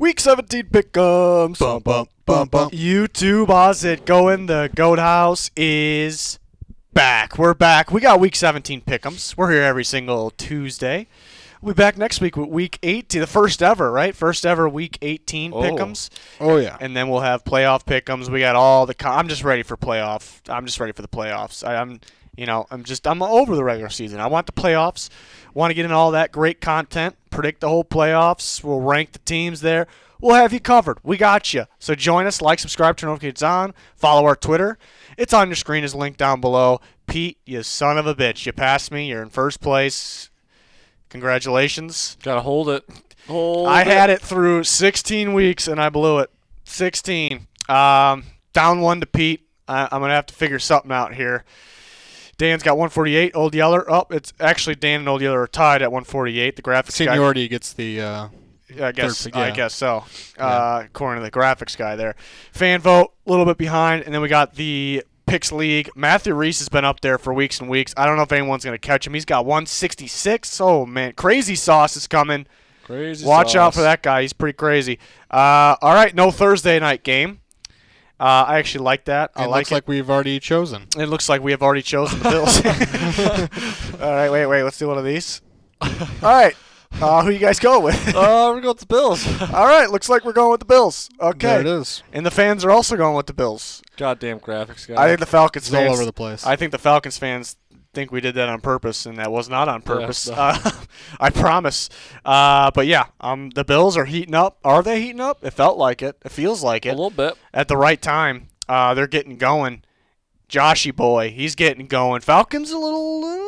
Week 17 pick'ems. Bum, bum, bum, bum. YouTube, how's it going? The Goat House is back. We're back. We got Week 17 pick'ems. We're here every single Tuesday. We'll be back next week with Week 18, the first ever, right? First ever Week 18 pick'ems. Oh, yeah. And then we'll have playoff pick'ems. We got all the. I'm just ready for playoff. I'm just ready for the playoffs. I'm over the regular season. I want the playoffs. Want to get in all that great content, predict the whole playoffs. We'll rank the teams there. We'll have you covered. We got you. So join us, like, subscribe, turn notifications on, follow our Twitter. It's on your screen, is linked down below. Pete, you son of a bitch. You passed me. You're in first place. Congratulations. Gotta hold it. I had it through 16 weeks, and I blew it. 16. Down one to Pete. I'm going to have to figure something out here. Dan's got 148. Old Yeller up. It's actually Dan and Old Yeller are tied at 148. The graphics Seniority gets the I guess so. Yeah. According to the graphics guy there. Fan vote, a little bit behind. And then we got the Picks League. Matthew Reese has been up there for weeks and weeks. I don't know if anyone's going to catch him. He's got 166. Oh, man. Crazy Sauce is coming. Watch out for that guy. He's pretty crazy. All right, no Thursday night game. I actually like that. It looks like we've already chosen. It looks like we have already chosen the Bills. All right, wait. Let's do one of these. All right. Who you guys going with? We're going with the Bills. All right, looks like we're going with the Bills. Okay. There it is. And the fans are also going with the Bills. Goddamn graphics guy. I think the Falcons fans all over the place. I think the Falcons fans think we did that on purpose, and that was not on purpose. Yeah, I promise. But yeah, the Bills are heating up. Are they heating up? It felt like it. It feels like it. A little bit. At the right time. They're getting going. Joshy boy, he's getting going. Falcons a little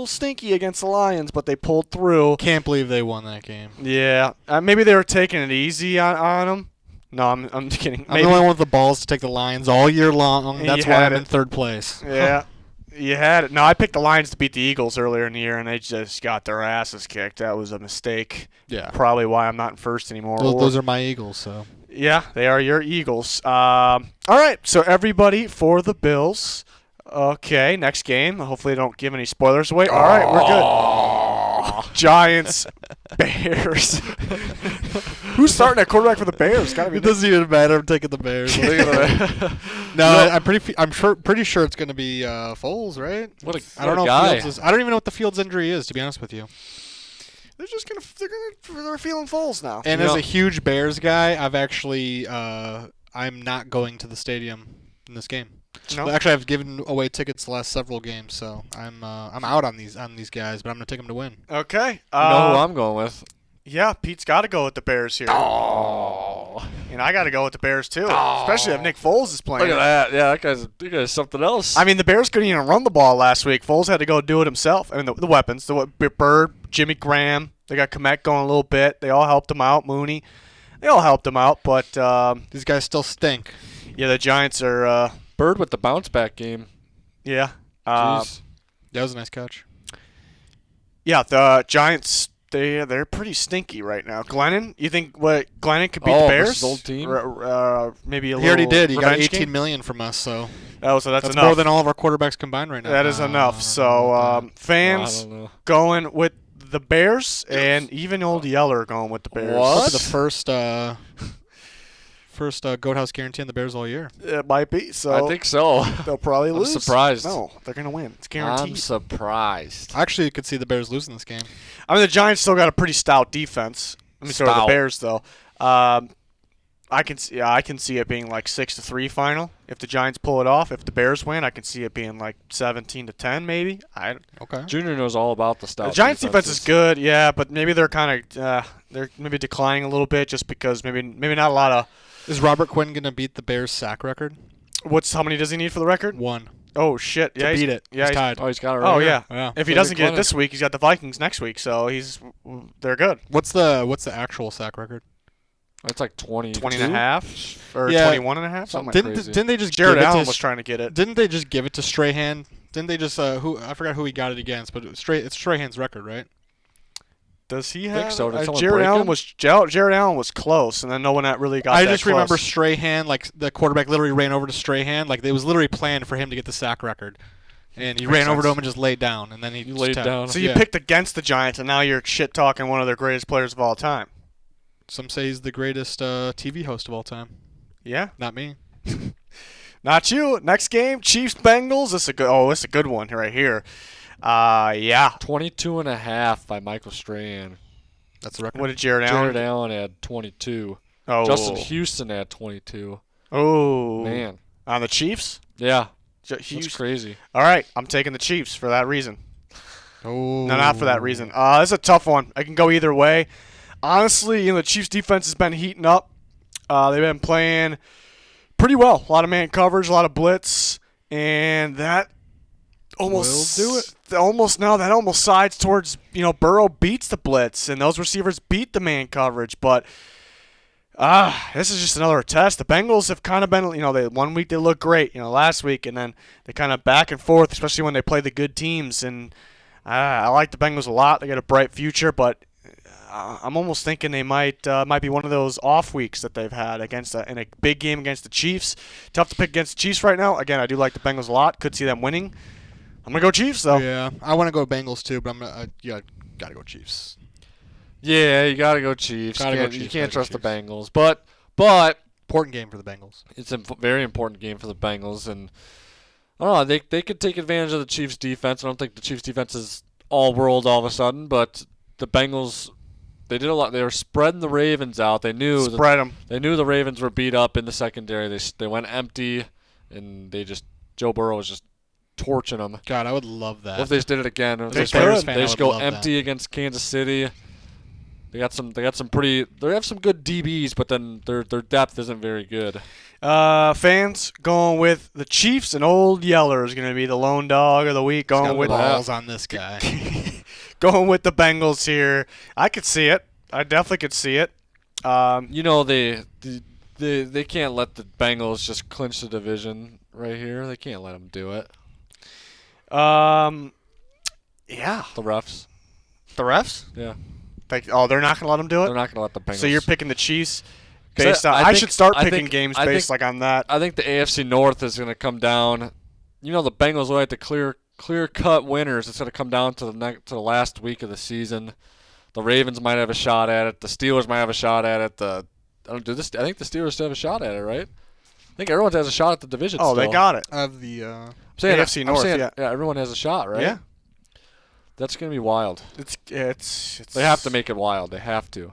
stinky against the Lions, but they pulled through. Can't believe they won that game. Yeah, maybe they were taking it easy on them. No, I'm just kidding. I'm the only one with the balls to take the Lions all year long. That's why I'm in third place. Yeah, you had it. No, I picked the Lions to beat the Eagles earlier in the year, and they just got their asses kicked. That was a mistake. Yeah. Probably why I'm not in first anymore. Those are my Eagles, so. Yeah, they are your Eagles. All right, so everybody for the Bills. Okay, next game. Hopefully they don't give any spoilers away. All right, we're good. Giants, Bears. Who's starting at quarterback for the Bears? Gotta be it doesn't even matter. I'm taking the Bears. I'm pretty sure it's going to be Foles, right? I don't know. I don't even know what the Fields injury is, to be honest with you. They're feeling Foles now. And as a huge Bears guy, I've actually I'm not going to the stadium in this game. No? Actually, I've given away tickets the last several games, so I'm out on these guys, but I'm going to take them to win. Okay. You know who I'm going with? Yeah, Pete's got to go with the Bears here. Oh. And I got to go with the Bears too, especially if Nick Foles is playing. Look at that. Yeah, that guy's something else. I mean, the Bears couldn't even run the ball last week. Foles had to go do it himself. I mean, the weapons, Bird, Jimmy Graham, they got Komet going a little bit. They all helped him out. Mooney, they all helped him out. But these guys still stink. Yeah, the Giants are. Bird with the bounce back game. Yeah. Jeez. That was a nice catch. Yeah, the Giants. They're pretty stinky right now. Glennon, you think Glennon could beat the Bears? His old team? Maybe a little. He already did. He got $18 game? million from us, so. Oh, so that's enough. More than all of our quarterbacks combined right now. That is enough. So fans going with the Bears, and even Old Yeller going with the Bears. What? The first Goat House guarantee on the Bears all year. It might be. So I think so. They'll probably lose. I'm surprised. No, they're going to win. It's guaranteed. I'm surprised. I actually could see the Bears losing this game. I mean, the Giants still got a pretty stout defense. Let me start with the Bears, though. I can see it being like 6-3 final if the Giants pull it off. If the Bears win, I can see it being like 17-10 maybe. Okay. Junior knows all about the stout. The Giants defense is good, yeah, but maybe they're kind of they're maybe declining a little bit just because maybe not a lot of. Is Robert Quinn going to beat the Bears sack record? How many does he need for the record? 1. Oh shit! Yeah, to beat it. Yeah, he's tied. Oh, he's got it right. Oh here. yeah. If he doesn't get it this week, he's got the Vikings next week, so they're good. What's the actual sack record? It's like 20 and a half or 21 and a half. Something like crazy. Didn't they just Jared Allen was trying to get it? Didn't they just give it to Strahan? Didn't they just I forgot who he got it against, but it's Strahan's record, right? Does he I have? think so. Did someone Jared break Allen him? Jared Allen was close, and then no one really got. I that just close. remember Strahan, like the quarterback, literally ran over to Strahan, like it was literally planned for him to get the sack record, and he ran over to him and just laid down, and then he laid down. So you picked against the Giants, and now you're shit talking one of their greatest players of all time. Some say he's the greatest TV host of all time. Yeah. Not me. Not you. Next game, Chiefs-Bengals. This is a good one right here. Yeah. 22.5 by Michael Strahan. That's the record. What did Jared Allen? Jared Allen had 22. Oh. Justin Houston had 22. Oh. Man. On the Chiefs? Yeah. That's crazy. All right. I'm taking the Chiefs for that reason. Oh. No, not for that reason. This is a tough one. I can go either way. Honestly, the Chiefs' defense has been heating up. They've been playing pretty well. A lot of man coverage, a lot of blitz, and that almost that almost sides towards Burrow beats the blitz, and those receivers beat the man coverage. But this is just another test. The Bengals have kind of been, they 1 week they look great, last week, and then they kind of back and forth, especially when they play the good teams. And I like the Bengals a lot. They got a bright future, but I'm almost thinking they might be one of those off weeks that they've had in a big game against the Chiefs. Tough to pick against the Chiefs right now. Again, I do like the Bengals a lot. Could see them winning. I'm gonna go Chiefs though. Yeah, I want to go Bengals too, but gotta go Chiefs. Yeah, you gotta go Chiefs. You can't trust the Bengals, but important game for the Bengals. It's a very important game for the Bengals, and I don't know. They could take advantage of the Chiefs' defense. I don't think the Chiefs' defense is all world all of a sudden, but the Bengals. They did a lot. They were spreading the Ravens out. They knew They knew the Ravens were beat up in the secondary. They went empty, and Joe Burrow was just torching them. God, I would love that. What if they just did it again? They just go empty against Kansas City. They have some good DBs, but then their depth isn't very good. Fans going with the Chiefs, and Old Yeller is going to be the lone dog of the week. Going with balls on this guy. Going with the Bengals here. I could see it. I definitely could see it. They can't let the Bengals just clinch the division right here. They can't let them do it. Yeah. The refs. The refs? Yeah. They're not going to let them do it? They're not going to let the Bengals. So you're picking the Chiefs based on... I should start picking games based on that. I think the AFC North is going to come down. The Bengals will like the clear-cut winners. It's going to come down to the last week of the season. The Ravens might have a shot at it. The Steelers might have a shot at it. I think the Steelers still have a shot at it, right? I think everyone has a shot at the division. Oh, still. they got it. Of the AFC North. Yeah, everyone has a shot, right? Yeah. That's going to be wild. It's. They have to make it wild. They have to.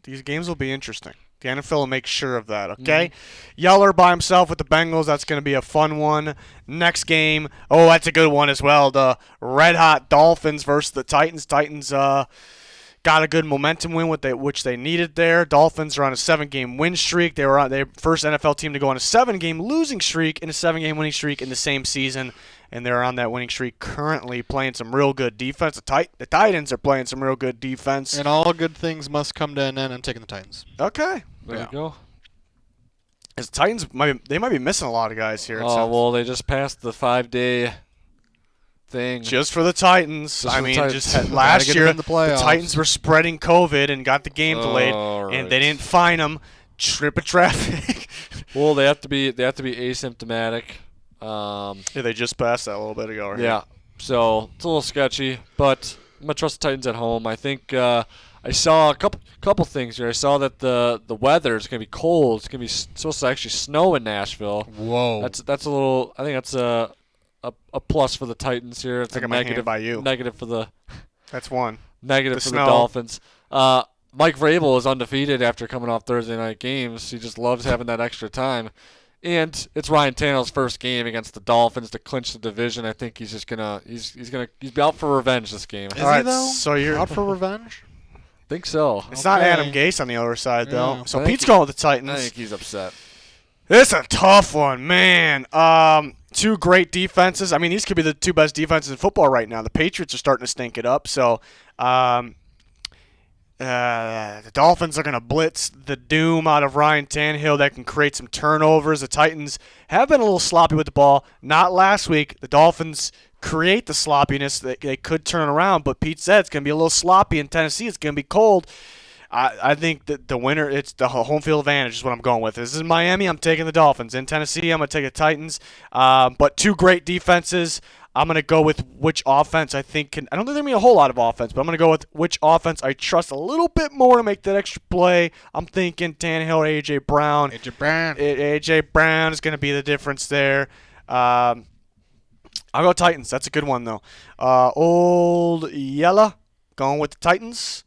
These games will be interesting. The NFL will make sure of that, okay? Yeller by himself with the Bengals. That's going to be a fun one. Next game. Oh, that's a good one as well. The red-hot Dolphins versus the Titans. Titans got a good momentum win, which they needed there. Dolphins are on a 7-game win streak. They were the first NFL team to go on a 7-game losing streak and a 7-game winning streak in the same season. And they're on that winning streak currently, playing some real good defense. The Titans are playing some real good defense. And all good things must come to an end. I'm taking the Titans. Okay. There you go. As Titans, might be missing a lot of guys here. Oh, well, they just passed the 5-day thing. Just for the Titans. Last year, the Titans were spreading COVID and got the game delayed, and they didn't fine them. Trip of traffic. Well, they have to be asymptomatic. Yeah, they just passed that a little bit ago. Right? Yeah, so it's a little sketchy, but I'm gonna trust the Titans at home. I think I saw a couple things here. I saw that the weather is gonna be cold. It's gonna be supposed to actually snow in Nashville. Whoa. That's a little. I think that's a plus for the Titans here. It's a negative by you. Negative for the. That's one. Negative for the Dolphins. Mike Vrabel is undefeated after coming off Thursday night games. He just loves having that extra time. And it's Ryan Tannehill's first game against the Dolphins to clinch the division. I think he's just gonna he's out for revenge this game. Is he though? So you're out for revenge? Think so. It's not Adam Gase on the other side though. Yeah. So Pete's going with the Titans. I think he's upset. It's a tough one, man. Two great defenses. I mean, these could be the two best defenses in football right now. The Patriots are starting to stink it up. So the Dolphins are going to blitz the doom out of Ryan Tannehill. That can create some turnovers. The Titans have been a little sloppy with the ball. Not last week. The Dolphins create the sloppiness that they could turn around, but Pete said it's going to be a little sloppy in Tennessee. It's going to be cold. I think that the winner, it's the home field advantage is what I'm going with. This is Miami. I'm taking the Dolphins. In Tennessee, I'm going to take the Titans. But two great defenses. I'm going to go with which offense I think can – I don't think there's going to be a whole lot of offense, but I'm going to go with which offense I trust a little bit more to make that extra play. I'm thinking Tannehill or A.J. Brown. A.J. Brown is going to be the difference there. I'll go Titans. That's a good one, though. Old Yella going with the Titans.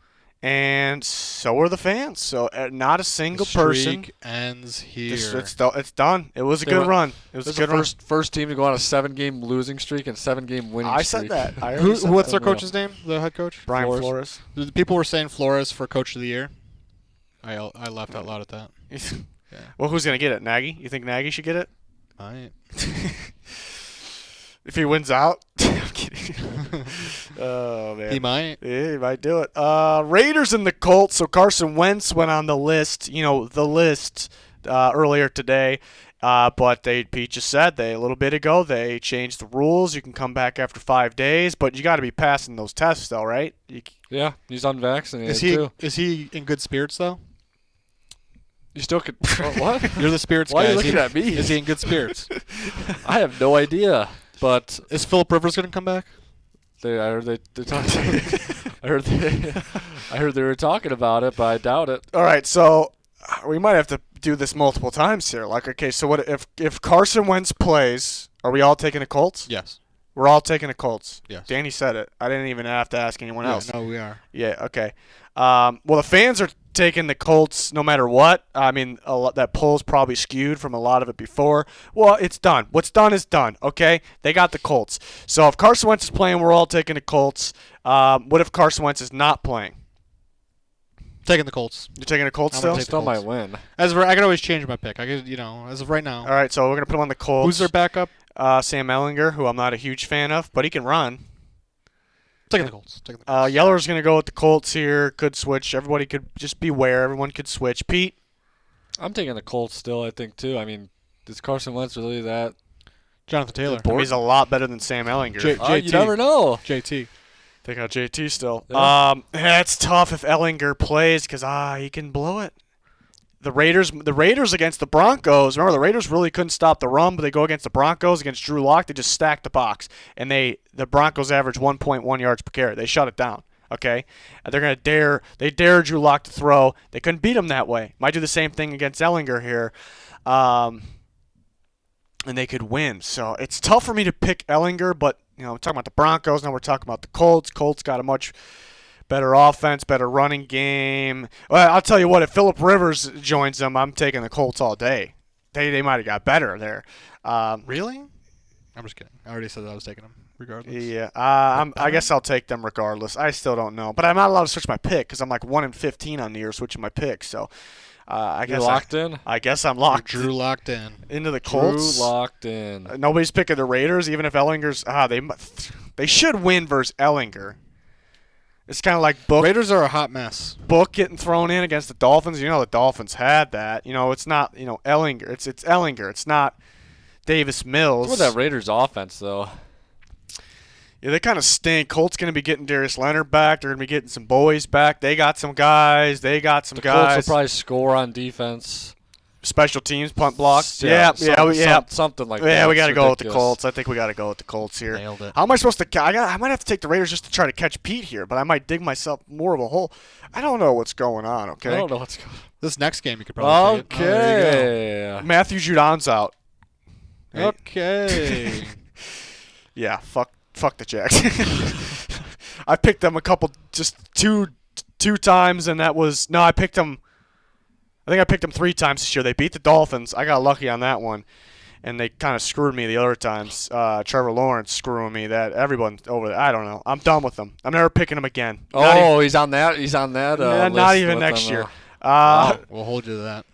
And so are the fans. So not a single person. Streak ends here. It's done. It was a good run. It was a good run. First team to go on a 7-game losing streak and 7-game winning streak. I said that. What's their coach's name? The head coach? Brian Flores. People were saying Flores for Coach of the Year. I laughed out loud at that. Yeah. Well, who's gonna get it? Nagy? You think Nagy should get it? Might. If he wins out. I'm kidding. Oh, man. He might. Yeah, he might do it. Raiders and the Colts. So Carson Wentz went on the list, earlier today. But Pete just said a little bit ago, they changed the rules. You can come back after 5 days, but you got to be passing those tests, though, right? Yeah, he's unvaccinated, too. Is he in good spirits, though? You still could. What? You're the spirits guy. Why are you looking at me? Is he in good spirits? I have no idea. But is Phillip Rivers going to come back? I heard they were talking about it, but I doubt it. All right, so we might have to do this multiple times here. Like, okay, so what if Carson Wentz plays? Are we all taking the Colts? Yes. We're all taking the Colts. Yes. Danny said it. I didn't even have to ask anyone else. No, we are. Yeah. Okay. Well, the fans are taking the Colts no matter what. I mean, that poll's probably skewed from a lot of it before. Well, it's done. What's done is done, okay? They got the Colts. So if Carson Wentz is playing, we're all taking the Colts. What if Carson Wentz is not playing? Taking the Colts. You're taking the Colts still? Still might win. I can always change my pick. As of right now. All right, so we're going to put him on the Colts. Who's their backup? Sam Ehlinger, who I'm not a huge fan of, but he can run. Taking the Colts. Yeller's going to go with the Colts here. Could switch. Everybody could just beware. Everyone could switch. Pete? I'm taking the Colts still, I think, too. I mean, is Carson Wentz really that? Jonathan Taylor. He's a lot better than Sam Ehlinger. JT. You never know. JT. Take out JT still. Yeah. It's tough if Ehlinger plays because he can blow it. The Raiders against the Broncos. Remember, the Raiders really couldn't stop the run, but they go against the Broncos against Drew Lock. They just stacked the box, and the Broncos average 1.1 yards per carry. They shut it down. Okay, and they're gonna dare Drew Lock to throw. They couldn't beat him that way. Might do the same thing against Ehlinger here, and they could win. So it's tough for me to pick Ehlinger, but we're talking about the Broncos. Now we're talking about the Colts. Colts got a much better offense, better running game. Well, I'll tell you what, if Phillip Rivers joins them, I'm taking the Colts all day. They might have got better there. Really? I'm just kidding. I already said that I was taking them regardless. Yeah, I guess I'll take them regardless. I still don't know. But I'm not allowed to switch my pick because I'm like 1-15 on the year switching my pick. So I guess locked in? I guess I'm locked. Drew locked in. Into the Colts. Drew locked in. Nobody's picking the Raiders, even if Ellinger's they should win versus Ehlinger. It's kind of like Book. Raiders are a hot mess. Book getting thrown in against the Dolphins. The Dolphins had that. It's not, Ehlinger. It's Ehlinger. It's not Davis Mills. What's with that Raiders offense, though? Yeah, they kind of stink. Colts going to be getting Darius Leonard back. They're going to be getting some boys back. They got some guys. The Colts will probably score on defense. Special teams, punt blocks. Something like that. Yeah, we got to go with the Colts. I think we got to go with the Colts here. Nailed it. How am I supposed to? I might have to take the Raiders just to try to catch Pete here, but I might dig myself more of a hole. I don't know what's going on. Okay. I don't know what's going on. This next game you could probably take it. Okay. Matthew Judon's out. Okay. Yeah. Fuck the Jags. I picked them just two times, and that was I picked them. I think I picked them 3 times this year. They beat the Dolphins. I got lucky on that one, and they kind of screwed me the other times. Trevor Lawrence screwing me. That everyone over there. I don't know. I'm done with them. I'm never picking them again. He's on that. He's on that. Not even next year. We'll hold you to that.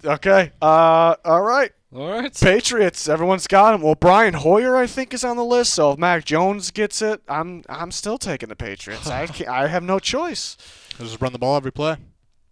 Okay. All right. All right. Patriots. Everyone's got him. Well, Brian Hoyer, I think, is on the list. So if Mac Jones gets it, I'm still taking the Patriots. I have no choice. Just run the ball every play.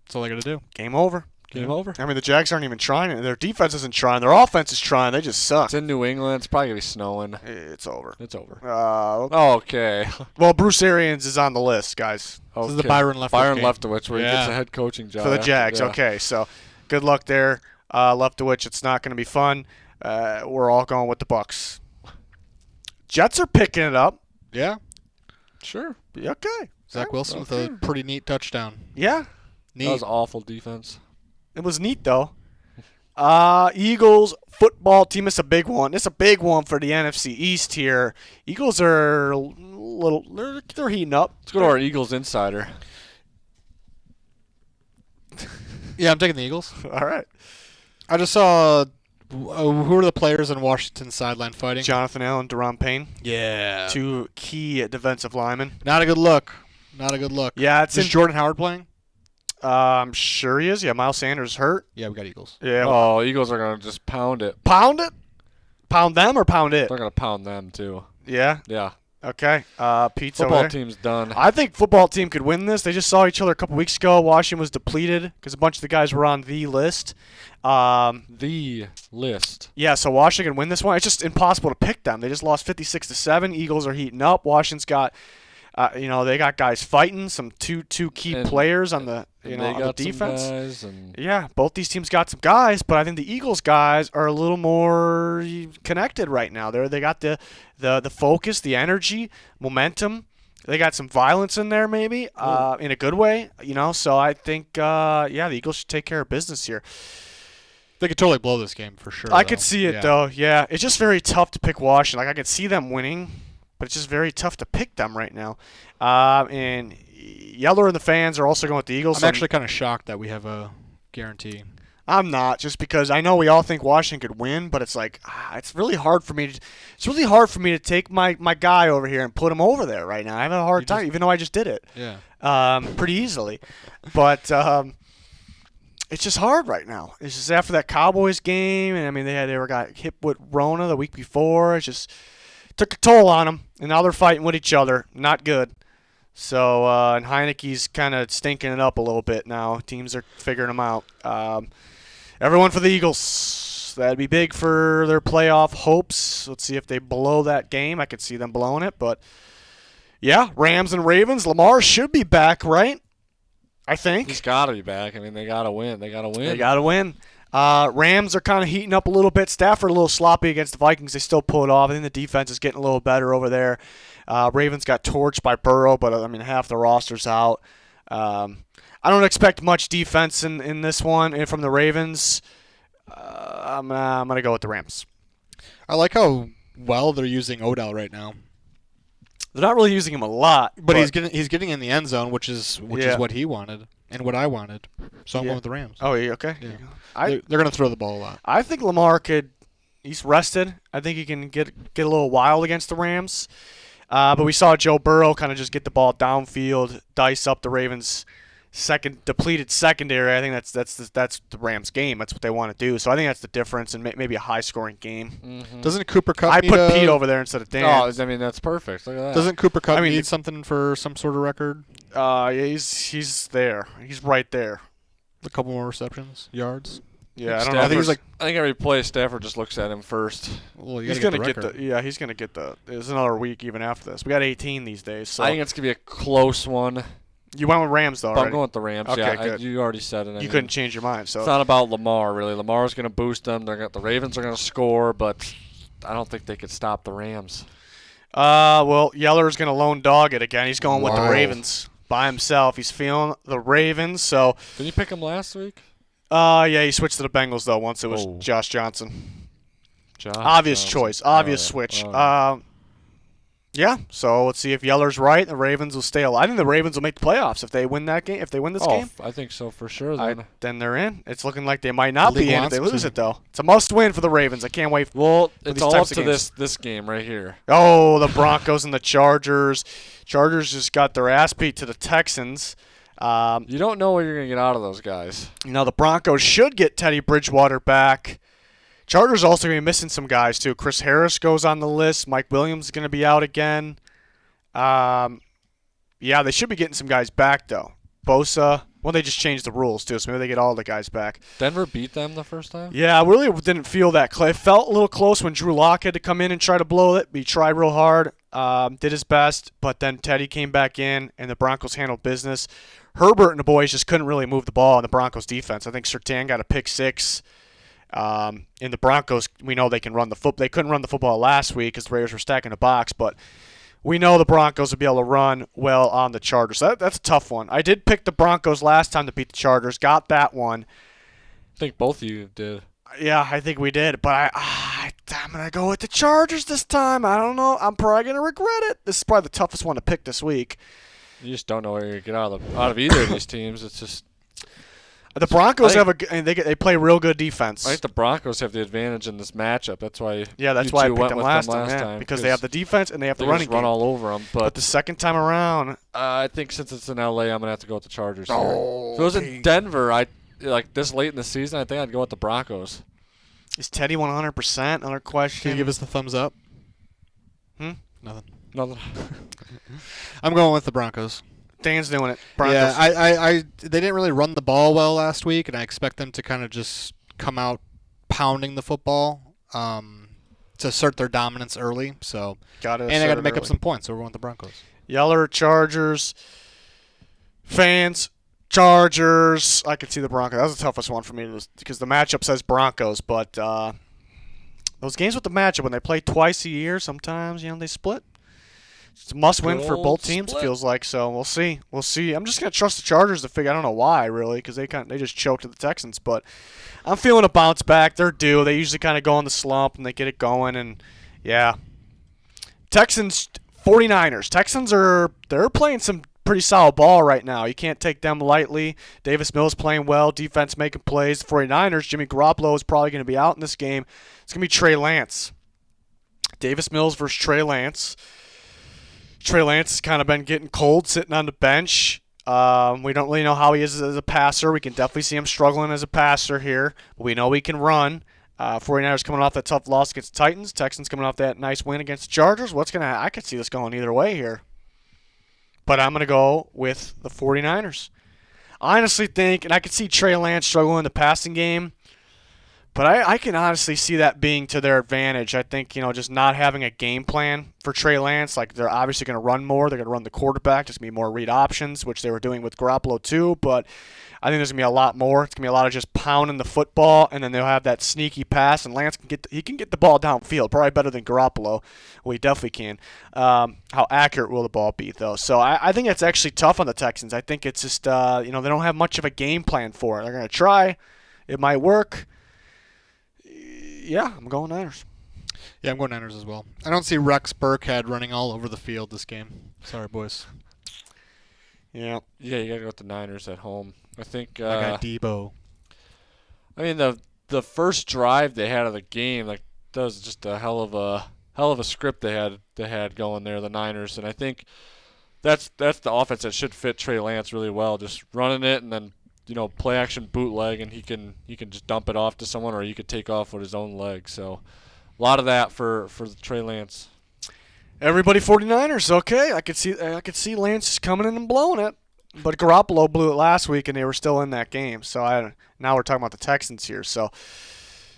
That's all I got to do. Game over. Game over. I mean, the Jags aren't even trying. Their defense isn't trying. Their offense is trying. They just suck. It's in New England. It's probably going to be snowing. It's over. It's over. Okay. Okay. Well, Bruce Arians is on the list, guys. This is the Byron Leftwich Byron game. Leftwich, where he gets a head coaching job. For the Jags. Yeah. Okay, so good luck there. Leftwich, it's not going to be fun. We're all going with the Bucs. Jets are picking it up. Yeah. Sure. Okay. Zach Wilson with a pretty neat touchdown. Yeah. That was awful defense. It was neat, though. Eagles football team. It's a big one. It's a big one for the NFC East here. Eagles are a little. They're heating up. Let's go to our Eagles insider. Yeah, I'm taking the Eagles. All right. I just saw who are the players on Washington's sideline fighting? Jonathan Allen, Deron Payne. Yeah. Two key defensive linemen. Not a good look. Not a good look. Yeah, it's Is Jordan Howard playing? I'm sure he is. Yeah, Miles Sanders hurt. Yeah, we got Eagles. Yeah. Oh, Eagles are going to just pound it. Pound it? Pound them or pound it? They're going to pound them, too. Yeah? Yeah. Okay. Pete's Football over there. team's done. I think football team could win this. They just saw each other a couple weeks ago. Washington was depleted because a bunch of the guys were on the list. The list. Yeah, so Washington can win this one. It's just impossible to pick them. They just lost 56-7. Eagles are heating up. Washington's got, they got guys fighting. Some two key players on the on the defense. Yeah, both these teams got some guys, but I think the Eagles guys are a little more connected right now. They got the focus, the energy, momentum. They got some violence in there, maybe in a good way. So I think the Eagles should take care of business here. They could totally blow this game for sure. I could see it though. Yeah, it's just very tough to pick Washington. Like I could see them winning, but it's just very tough to pick them right now. And Yeller and the fans are also going with the Eagles. I'm actually kind of shocked that we have a guarantee. I'm not, just because I know we all think Washington could win, but it's like it's really hard for me to take my guy over here and put him over there right now. I have a hard time, even though I just did it. Yeah. Pretty easily, but it's just hard right now. It's just after that Cowboys game, and I mean they got hit with Rona the week before. It just took a toll on them, and now they're fighting with each other. Not good. So and Heineke's kind of stinking it up a little bit now. Teams are figuring them out. Everyone for the Eagles. That'd be big for their playoff hopes. Let's see if they blow that game. I could see them blowing it, but yeah, Rams and Ravens. Lamar should be back, right? I think. He's got to be back. I mean, they got to win. They got to win. Rams are kind of heating up a little bit. Stafford a little sloppy against the Vikings. They still pull it off. I think the defense is getting a little better over there. Ravens got torched by Burrow, but I mean half the roster's out. I don't expect much defense in this one and from the Ravens. I'm going to go with the Rams. I like how well they're using Odell right now. They're not really using him a lot, but he's getting in the end zone, which is what he wanted and what I wanted. So I'm going with the Rams. Oh, yeah, okay. Yeah. They're going to throw the ball a lot. I think Lamar he's rested. I think he can get a little wild against the Rams. But we saw Joe Burrow kind of just get the ball downfield, dice up the Ravens' depleted secondary. I think that's the Rams' game. That's what they want to do. So I think that's the difference, and maybe a high-scoring game. Mm-hmm. Doesn't Cooper Kupp I put Pete over there instead of Dan. Oh, I mean, that's perfect. Look at that. Doesn't Cooper Kupp need something for some sort of record? Yeah, he's there. He's right there. A couple more receptions, yards. Yeah, I don't know. I think every play Stafford just looks at him first. Well, he's going to get the. Yeah, he's going to get the. There's another week even after this. We got 18 these days. So I think it's going to be a close one. You went with Rams though. I'm going with the Rams. Okay, yeah, good. You already said it. You couldn't change your mind. So it's not about Lamar really. Lamar's going to boost them. The Ravens are going to score, but I don't think they could stop the Rams. Well, Yeller's going to lone dog it again. He's going with the Ravens by himself. He's feeling the Ravens. So did you pick him last week? Yeah, he switched to the Bengals though. Once it was Josh Johnson. Obvious choice. Obvious switch. Yeah, so let's see if Yeller's right. The Ravens will stay alive. I think the Ravens will make the playoffs if they win that game. If they win this game, I think so for sure. Then they're in. It's looking like they might not be in if they lose it though. It's a must-win for the Ravens. I can't wait. Well, it's all up to this game right here. Oh, the Broncos and the Chargers. Chargers just got their ass beat to the Texans. You don't know what you're gonna get out of those guys. The Broncos should get Teddy Bridgewater back. Chargers also going to be missing some guys, too. Chris Harris goes on the list. Mike Williams is going to be out again. Yeah, they should be getting some guys back, though. Bosa, Well, they just changed the rules, too, so maybe they get all the guys back. Denver beat them the first time? Yeah, I really didn't feel that close. It felt a little close when Drew Lock had to come in and try to blow it. He tried real hard, did his best, but then Teddy came back in, and the Broncos handled business. Herbert and the boys just couldn't really move the ball on the Broncos defense. I think Surtain got a pick 6. In the Broncos, we know they can run the football. They couldn't run the football last week because the Raiders were stacking the box, but we know the Broncos will be able to run well on the Chargers. That's a tough one. I did pick the Broncos last time to beat the Chargers. Got that one. I think both of you did. Yeah, I think we did. But I'm going to go with the Chargers this time. I don't know. I'm probably going to regret it. This is probably the toughest one to pick this week. You just don't know where you're going to get out of either of these teams. It's just... The Broncos they play real good defense. I think the Broncos have the advantage in this matchup. That's why. Yeah, that's why I picked them last time. Because they have the defense and they have the running game. Run all over them. But the second time around, I think since it's in LA, I'm gonna have to go with the Chargers. Oh, if it was in Denver, like this late in the season, I think I'd go with the Broncos. Is Teddy 100%? Another question. Can you give us the thumbs up? Nothing. I'm going with the Broncos. Dan's doing it. Broncos. Yeah, they didn't really run the ball well last week, and I expect them to kind of just come out pounding the football to assert their dominance early. So they got to make up some points. So we're going with the Broncos. Yeller, Chargers, fans, Chargers. I could see the Broncos. That was the toughest one for me because the matchup says Broncos, but those games with the matchup when they play twice a year, sometimes they split. It's a must-win for both teams, it feels like. So we'll see. I'm just gonna trust the Chargers to figure. I don't know why, really, because they just choked at the Texans. But I'm feeling a bounce back. They're due. They usually kind of go on the slump and they get it going. And yeah, Texans, 49ers. Texans they're playing some pretty solid ball right now. You can't take them lightly. Davis Mills playing well. Defense making plays. The 49ers. Jimmy Garoppolo is probably going to be out in this game. It's gonna be Trey Lance. Davis Mills versus Trey Lance. Trey Lance has kind of been getting cold sitting on the bench. We don't really know how he is as a passer. We can definitely see him struggling as a passer here. But we know he can run. 49ers coming off that tough loss against the Titans. Texans coming off that nice win against the Chargers. I could see this going either way here. But I'm going to go with the 49ers. I honestly think, and I could see Trey Lance struggling in the passing game, but I can honestly see that being to their advantage. I think, just not having a game plan for Trey Lance. Like, they're obviously going to run more. They're going to run the quarterback. There's going to be more read options, which they were doing with Garoppolo too. But I think there's going to be a lot more. It's going to be a lot of just pounding the football, and then they'll have that sneaky pass, and Lance can get the ball downfield, probably better than Garoppolo. Well, he definitely can. How accurate will the ball be, though? So I think it's actually tough on the Texans. I think it's just, they don't have much of a game plan for it. They're going to try. It might work. Yeah, I'm going Niners. Yeah, I'm going Niners as well. I don't see Rex Burkhead running all over the field this game. Sorry, boys. Yeah. Yeah, you got to go with the Niners at home. I think. I got Debo. I mean, the first drive they had of the game, that was just a hell of a script they had going there, the Niners, and I think that's the offense that should fit Trey Lance really well, just running it and then play action bootleg, and he can just dump it off to someone, or you could take off with his own leg. So a lot of that for Trey Lance. Everybody 49ers, okay. I could see Lance just coming in and blowing it. But Garoppolo blew it last week, and they were still in that game. So now we're talking about the Texans here. So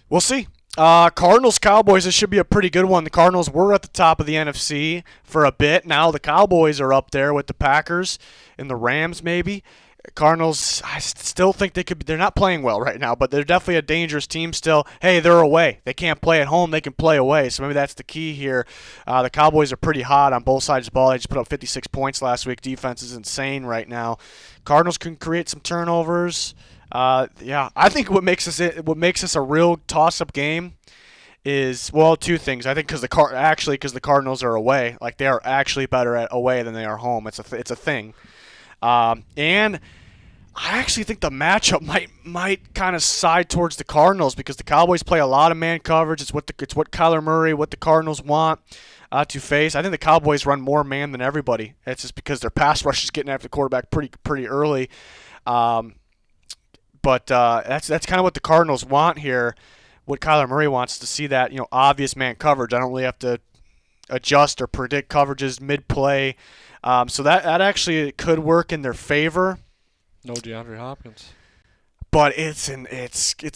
we'll see. Cardinals, Cowboys, this should be a pretty good one. The Cardinals were at the top of the NFC for a bit. Now the Cowboys are up there with the Packers and the Rams maybe. Cardinals, I still think they're not playing well right now, but they're definitely a dangerous team still. Hey, they're away. They can't play at home. They can play away. So maybe that's the key here. The Cowboys are pretty hot on both sides of the ball. They just put up 56 points last week. Defense is insane right now. Cardinals can create some turnovers. I think what makes this a real toss-up game is, well, two things. I think because the Cardinals are away. Like, they are actually better at away than they are home. It's a thing. And I actually think the matchup might kind of side towards the Cardinals because the Cowboys play a lot of man coverage. It's what Kyler Murray, what the Cardinals want to face. I think the Cowboys run more man than everybody. It's just because their pass rush is getting after the quarterback pretty early. But that's kind of what the Cardinals want here. What Kyler Murray wants to see that obvious man coverage. I don't really have to adjust or predict coverages mid play. So that actually could work in their favor. No DeAndre Hopkins. But it's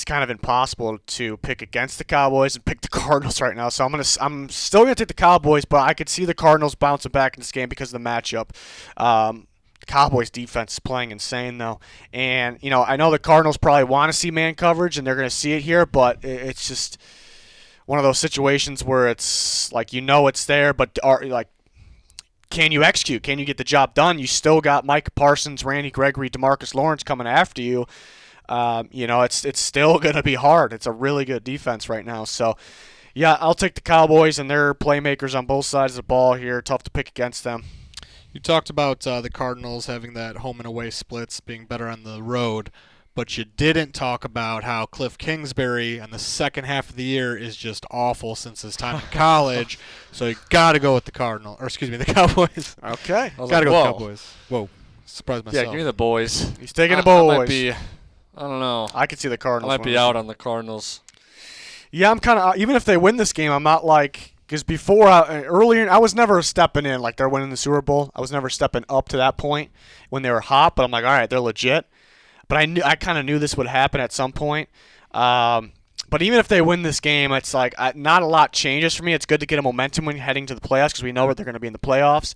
kind of impossible to pick against the Cowboys and pick the Cardinals right now. So I'm still gonna take the Cowboys, but I could see the Cardinals bouncing back in this game because of the matchup. The Cowboys defense is playing insane though, and I know the Cardinals probably want to see man coverage and they're gonna see it here, but it's just one of those situations where it's like it's there, but can you execute? Can you get the job done? You still got Mike Parsons, Randy Gregory, DeMarcus Lawrence coming after you. It's still going to be hard. It's a really good defense right now. So, yeah, I'll take the Cowboys and their playmakers on both sides of the ball here. Tough to pick against them. You talked about the Cardinals having that home and away splits being better on the road, but you didn't talk about how Cliff Kingsbury in the second half of the year is just awful since his time in college. So you got to go with the Cowboys. Okay. Got to go with the Cowboys. Whoa. Surprised myself. Yeah, give me the boys. He's taking the boys. I might be, I don't know. I could see the Cardinals. I might be out on the Cardinals. Yeah, I'm kind of, even if they win this game, I'm not like, because before, earlier, I was never stepping in like they're winning the Super Bowl. I was never stepping up to that point when they were hot, but I'm like, all right, they're legit. But I kind of knew this would happen at some point. But even if they win this game, it's like not a lot changes for me. It's good to get a momentum when heading to the playoffs because we know where they're going to be in the playoffs.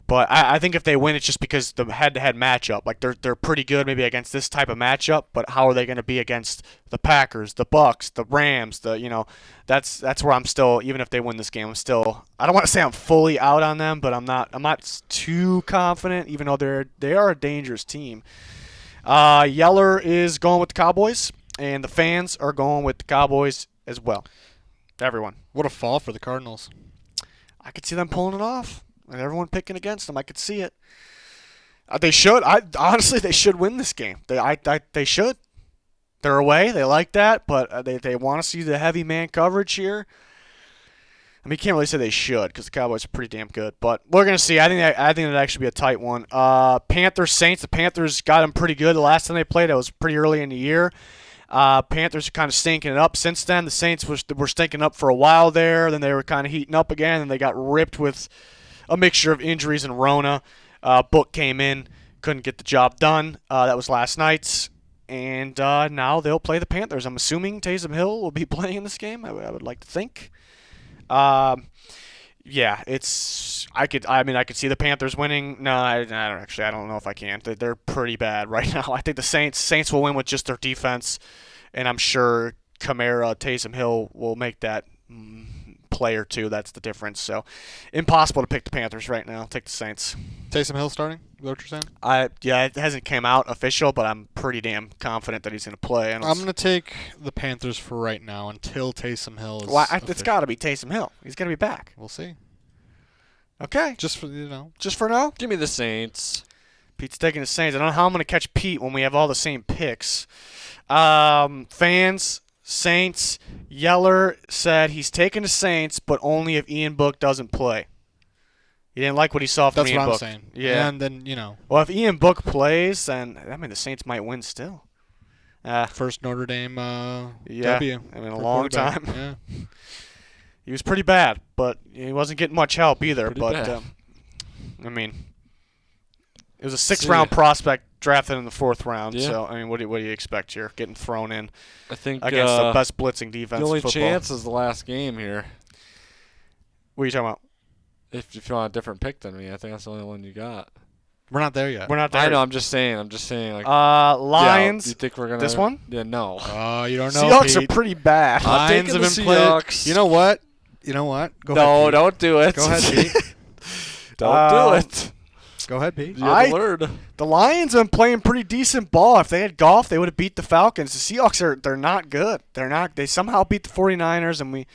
But I think if they win, it's just because the head-to-head matchup. Like they're pretty good maybe against this type of matchup, but how are they going to be against the Packers, the Bucks, the Rams? That's where I'm still. Even if they win this game, I'm still. I don't want to say I'm fully out on them, but I'm not too confident. Even though they are a dangerous team. Yeller is going with the Cowboys, and the fans are going with the Cowboys as well. Everyone. What a fall for the Cardinals. I could see them pulling it off, and everyone picking against them. I could see it. They should. Honestly, they should win this game. They should. They're away. They like that, but they want to see the heavy man coverage here. I mean, you can't really say they should because the Cowboys are pretty damn good. But we're going to see. I think that'd actually be a tight one. Panthers, Saints. The Panthers got them pretty good the last time they played. It was pretty early in the year. Panthers are kind of stinking it up since then. The Saints were stinking up for a while there. Then they were kind of heating up again, and they got ripped with a mixture of injuries and Rona. Book came in, couldn't get the job done. That was last night's. And now they'll play the Panthers. I'm assuming Taysom Hill will be playing in this game. I would like to think. Yeah, I could see the Panthers winning. No, I don't know if I can. They're pretty bad right now. I think the Saints will win with just their defense, and I'm sure Kamara, Taysom Hill will make that play or two. That's the difference. So, impossible to pick the Panthers right now. Take the Saints. Taysom Hill starting? Is that what you're saying? Yeah, it hasn't came out official, but I'm pretty damn confident that he's going to play. I'm going to take the Panthers for right now until Taysom Hill is it's got to be Taysom Hill. He's going to be back. We'll see. Okay. Just for now? Give me the Saints. Pete's taking the Saints. I don't know how I'm going to catch Pete when we have all the same picks. Fans, Saints, Yeller said he's taking the Saints, but only if Ian Book doesn't play. He didn't like what he saw from Ian Book. That's what I'm saying. Yeah. And then, Well, if Ian Book plays, then, the Saints might win still. First Notre Dame yeah, W. A long time. Yeah. He was pretty bad, but he wasn't getting much help either. Pretty bad. It was a sixth-round prospect drafted in the fourth round. Yeah. So, what do you expect here? Getting thrown in I think against the best blitzing defense the only in football. chance is the last game here. What are you talking about? If you want a different pick than me, I think that's the only one you got. We're not there yet. We're not there. I know. I'm just saying. Like, Lions. Yeah, you think we're gonna this one? Yeah, no. Oh, you don't know. Seahawks Pete. are pretty bad. Lions have been playing. You know what? Go ahead, Pete. Don't do it. Go ahead, Pete. Don't do it. Go ahead, Pete. You have the word. The Lions have been playing pretty decent ball. If they had golf, they would have beat the Falcons. The Seahawks they're not good. They somehow beat the 49ers, and we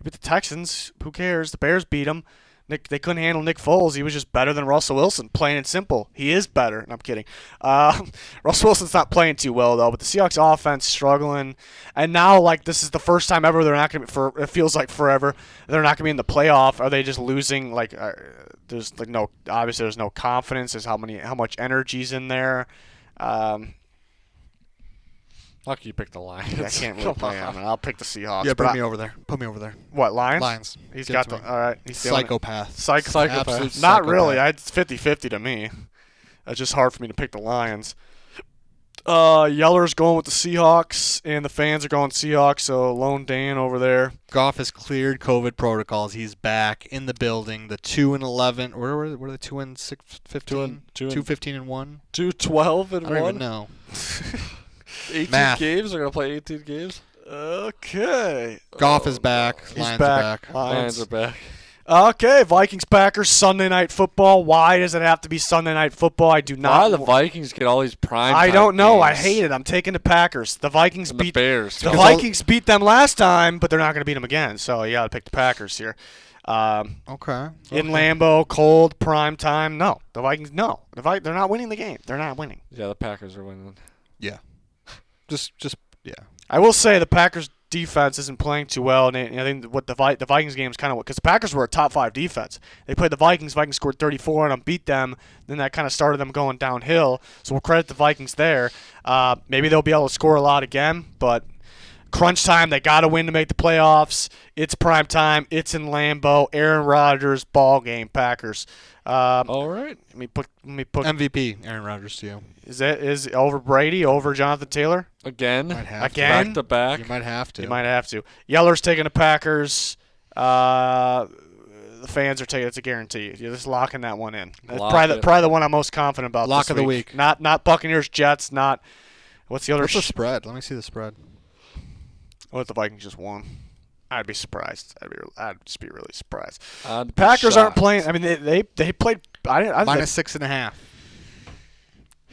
beat the Texans. Who cares? The Bears beat them. They couldn't handle Nick Foles. He was just better than Russell Wilson, plain and simple. He is better. And I'm kidding. Russell Wilson's not playing too well, though, but the Seahawks offense struggling. And now, this is the first time ever they're not going to be, it feels like forever, they're not going to be in the playoff. Are they just losing? There's obviously there's no confidence. There's how much energy's in there. How can you pick the Lions? I can't really play on it. I'll pick the Seahawks. Yeah, put me over there. Put me over there. What, Lions? Lions. He's Give got it to me. all right. He's Psychopath. Psychopath. Absolute Not psychopath. really. It's 50-50 to me. It's just hard for me to pick the Lions. Yeller's going with the Seahawks, and the fans are going Seahawks, so Lone Dan over there. Goff has cleared COVID protocols. He's back in the building. The 2-11. Where were they? 2-15? 2-15-1? 2-12 and 1? I don't even know. 18 Math. games? They're going to play 18 games? Okay. Goff is back. He's Lions are back. Lions are back. Okay, Vikings-Packers, Sunday Night Football. Why does it have to be Sunday Night Football? I do not. Why do the Vikings get all these prime I don't know. games? I hate it. I'm taking the Packers. The Vikings And beat the Bears. The Vikings beat them last time, but they're not going to beat them again. So you got to pick the Packers here. Okay. In Lambeau, cold, prime time. No, the Vikings. No, they're not winning the game. They're not winning. Yeah, the Packers are winning. Yeah. Just yeah. I will say the Packers defense isn't playing too well, and I think what the Vikings game is kind of because the Packers were a top 5 defense. They played the Vikings. Vikings scored 34 on them, beat them. Then that kind of started them going downhill. So we'll credit the Vikings there. Maybe they'll be able to score a lot again, but crunch time, they got to win to make the playoffs. It's prime time. It's in Lambeau. Aaron Rodgers ball game. Packers. All right. Let me put MVP, Aaron Rodgers to you. Is over Brady, over Jonathan Taylor? Again? Again? Back to back? You might have to. You might have to. Yeller's taking the Packers. The fans are taking it. It's a guarantee. You're just locking that one in. That's probably the one I'm most confident about. Lock this of the week. week. Not Buccaneers, Jets. Not what's the other? What's the spread? Let me see the spread. What if the Vikings just won? I'd be surprised. I'd just be really surprised. The Packers aren't playing. I mean, they played. Minus 6.5.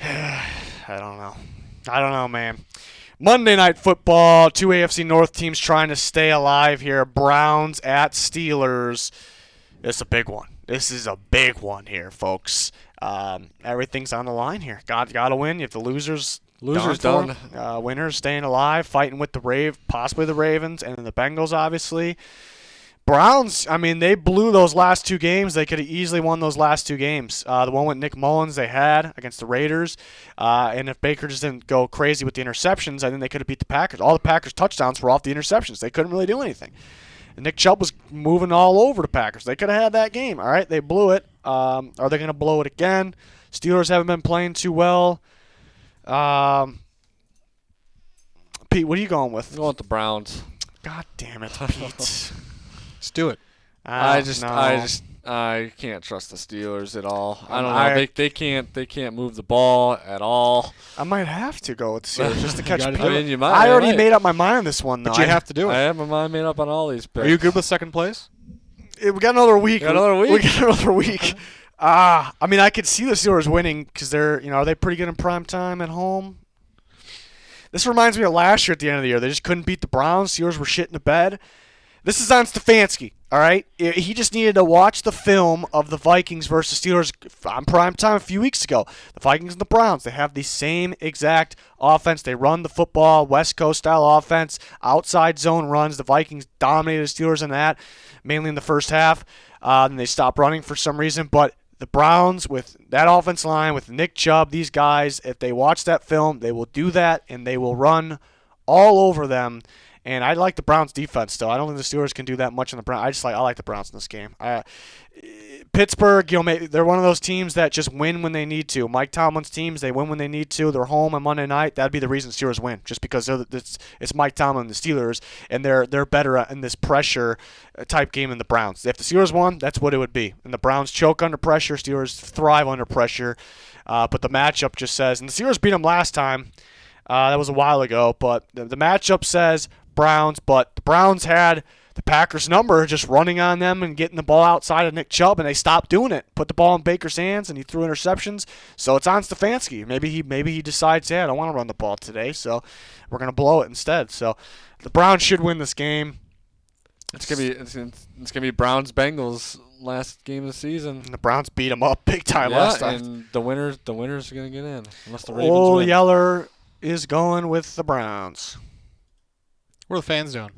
I don't know, man. Monday Night Football. 2 AFC North teams trying to stay alive here. Browns at Steelers. It's a big one. This is a big one here, folks. Everything's on the line here. Got to win. You have the losers done. Winners staying alive, fighting with possibly the Ravens, and then the Bengals, obviously. Browns, I mean, they blew those last 2 games. They could have easily won those last 2 games. The one with Nick Mullins they had against the Raiders. And if Baker just didn't go crazy with the interceptions, I think they could have beat the Packers. All the Packers' touchdowns were off the interceptions. They couldn't really do anything. And Nick Chubb was moving all over the Packers. They could have had that game. All right, they blew it. Are they going to blow it again? Steelers haven't been playing too well. Pete, what are you going with? I'm going with the Browns. God damn it, Pete. Let's do it. I can't trust the Steelers at all. I don't know. They can't move the ball at all. I might have to go with the Steelers just to catch Pete. I mean, you might. I already made up my mind on this one, though. But you have to do it. I have my mind made up on all these picks. Are you good with second place? We got another week. We got another week. I mean, I could see the Steelers winning because are they pretty good in prime time at home? This reminds me of last year at the end of the year. They just couldn't beat the Browns. Steelers were shit in the bed. This is on Stefanski, all right? He just needed to watch the film of the Vikings versus Steelers on prime time a few weeks ago. The Vikings and the Browns, they have the same exact offense. They run the football, West Coast-style offense, outside zone runs. The Vikings dominated the Steelers in that, mainly in the first half. And they stopped running for some reason. But the Browns, with that offense line, with Nick Chubb, these guys, if they watch that film, they will do that, and they will run all over them. And I like the Browns' defense still. I don't think the Steelers can do that much in the Browns. I like the Browns in this game. Pittsburgh, they're one of those teams that just win when they need to. Mike Tomlin's teams, they win when they need to. They're home on Monday night. That'd be the reason the Steelers win, just because it's Mike Tomlin and the Steelers, and they're better in this pressure type game than the Browns. If the Steelers won, that's what it would be. And the Browns choke under pressure. Steelers thrive under pressure. But the matchup just says, and the Steelers beat them last time. That was a while ago, but the matchup says Browns, but the Browns had the Packers' number just running on them and getting the ball outside of Nick Chubb, and they stopped doing it. Put the ball in Baker's hands, and he threw interceptions. So it's on Stefanski. Maybe he decides, yeah, I don't want to run the ball today, so we're going to blow it instead. So the Browns should win this game. It's gonna be Browns Bengals last game of the season. And the Browns beat them up big time last time. And the winners are gonna get in unless the Ravens win. Yeller is going with the Browns. What are the fans doing?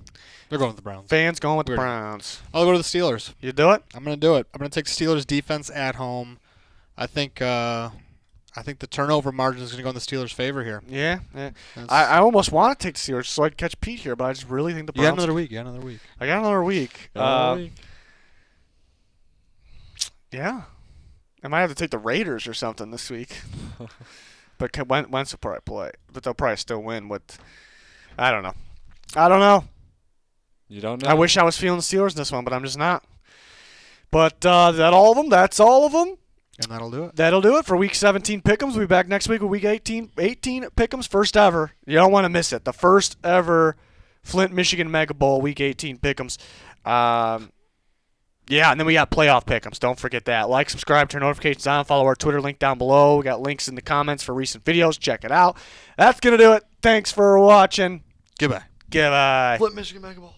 They're going with the Browns. Fans going with the Browns. I'll go to the Steelers. You do it? I'm going to do it. I'm going to take Steelers defense at home. I think the turnover margin is going to go in the Steelers' favor here. Yeah. I almost want to take the Steelers so I can catch Pete here, but I just really think the Browns. You got another week. I got another week. Yeah. I might have to take the Raiders or something this week. But Wentz will probably play. But they'll probably still win with – I don't know. You don't know? I wish I was feeling the Steelers in this one, but I'm just not. But is that all of them? That's all of them. And that'll do it. That'll do it for Week 17 Pick'ems. We'll be back next week with Week 18 Pick'ems. First ever. You don't want to miss it. The first ever Flint, Michigan Mega Bowl Week 18 Pick'ems. Yeah, and then we got playoff Pick'ems. Don't forget that. Like, subscribe, turn notifications on, follow our Twitter link down below. We got links in the comments for recent videos. Check it out. That's going to do it. Thanks for watching. Goodbye. Goodbye. Flint, Michigan Mega Bowl.